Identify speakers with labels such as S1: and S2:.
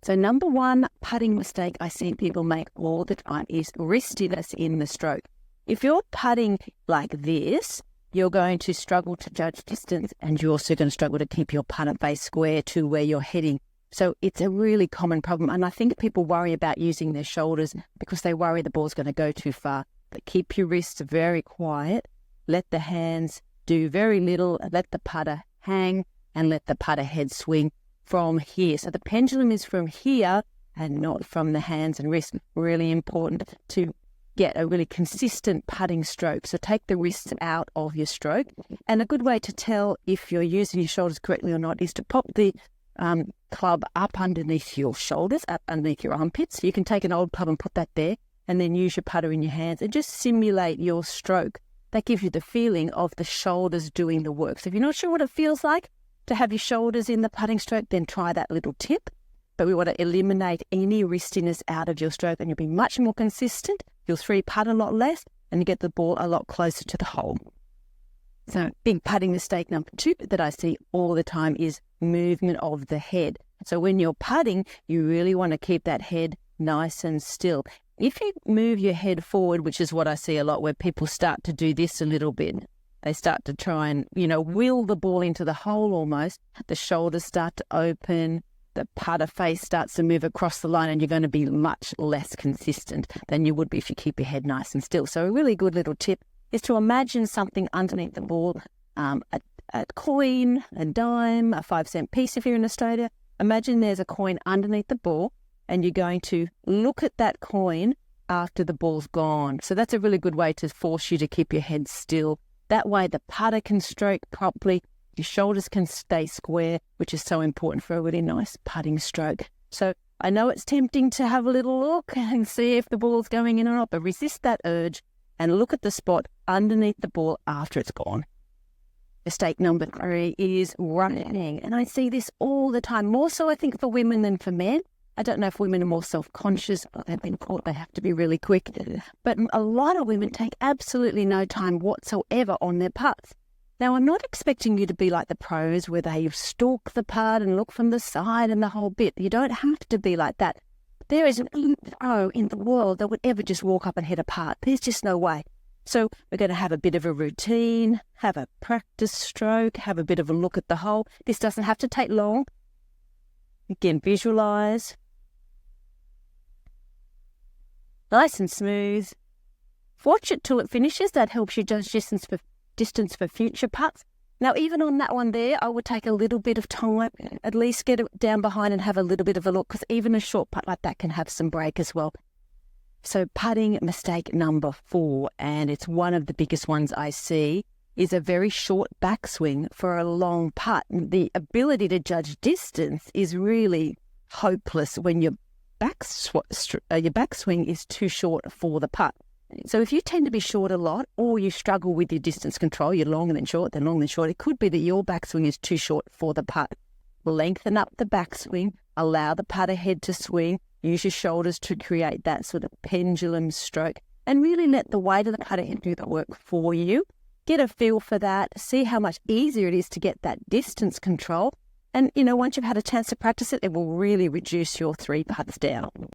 S1: So number one putting mistake I see people make all the time is wristiness in the stroke. If you're putting like this, you're going to struggle to judge distance, and you're also going to struggle to keep your putter face square to where you're heading. So it's a really common problem. And I think people worry about using their shoulders because they worry the ball's going to go too far. But keep your wrists very quiet. Let the hands do very little. Let the putter hang and let the putter head swing from here. So the pendulum is from here and not from the hands and wrists. Really important to get a really consistent putting stroke. So take the wrists out of your stroke. And a good way to tell if you're using your shoulders correctly or not is to pop the club up underneath your shoulders, up underneath your armpits. You can take an old club and put that there, and then use your putter in your hands and just simulate your stroke. That gives you the feeling of the shoulders doing the work. So if you're not sure what it feels like to have your shoulders in the putting stroke, then try that little tip. But we want to eliminate any wristiness out of your stroke, and you'll be much more consistent. You'll three putt a lot less, and you get the ball a lot closer to the hole. So big putting mistake number two that I see all the time is movement of the head. So when you're putting, you really want to keep that head nice and still. If you move your head forward, which is what I see a lot, where people start to do this a little bit, they start to try and, wheel the ball into the hole almost. The shoulders start to open, the putter face starts to move across the line, and you're going to be much less consistent than you would be if you keep your head nice and still. So a really good little tip is to imagine something underneath the ball, a coin, a dime, a 5-cent piece if you're in Australia. Imagine there's a coin underneath the ball, and you're going to look at that coin after the ball's gone. So that's a really good way to force you to keep your head still. That way the putter can stroke properly, your shoulders can stay square, which is so important for a really nice putting stroke. So I know it's tempting to have a little look and see if the ball's going in or not, but resist that urge and look at the spot underneath the ball after it's gone. Mistake number three is running. And I see this all the time, more so I think for women than for men. I don't know if women are more self-conscious, but they've been taught they have to be really quick. But a lot of women take absolutely no time whatsoever on their putts. Now, I'm not expecting you to be like the pros where they stalk the putt and look from the side and the whole bit. You don't have to be like that. There isn't any pro in the world that would ever just walk up and hit a putt. There's just no way. So we're going to have a bit of a routine, have a practice stroke, have a bit of a look at the hole. This doesn't have to take long. Again, visualize. Nice and smooth. Watch it till it finishes. That helps you judge distance for future putts. Now, even on that one there, I would take a little bit of time, at least get it down behind and have a little bit of a look, because even a short putt like that can have some break as well. So putting mistake number 4, and it's one of the biggest ones I see, is a very short backswing for a long putt. The ability to judge distance is really hopeless when your backswing is too short for the putt. So if you tend to be short a lot, or you struggle with your distance control, you're long and then short, then long and then short, it could be that your backswing is too short for the putt. Lengthen up the backswing, allow the putter head to swing, use your shoulders to create that sort of pendulum stroke, and really let the weight of the putter head do the work for you. Get a feel for that, see how much easier it is to get that distance control. And, once you've had a chance to practice it, it will really reduce your 3 putts down.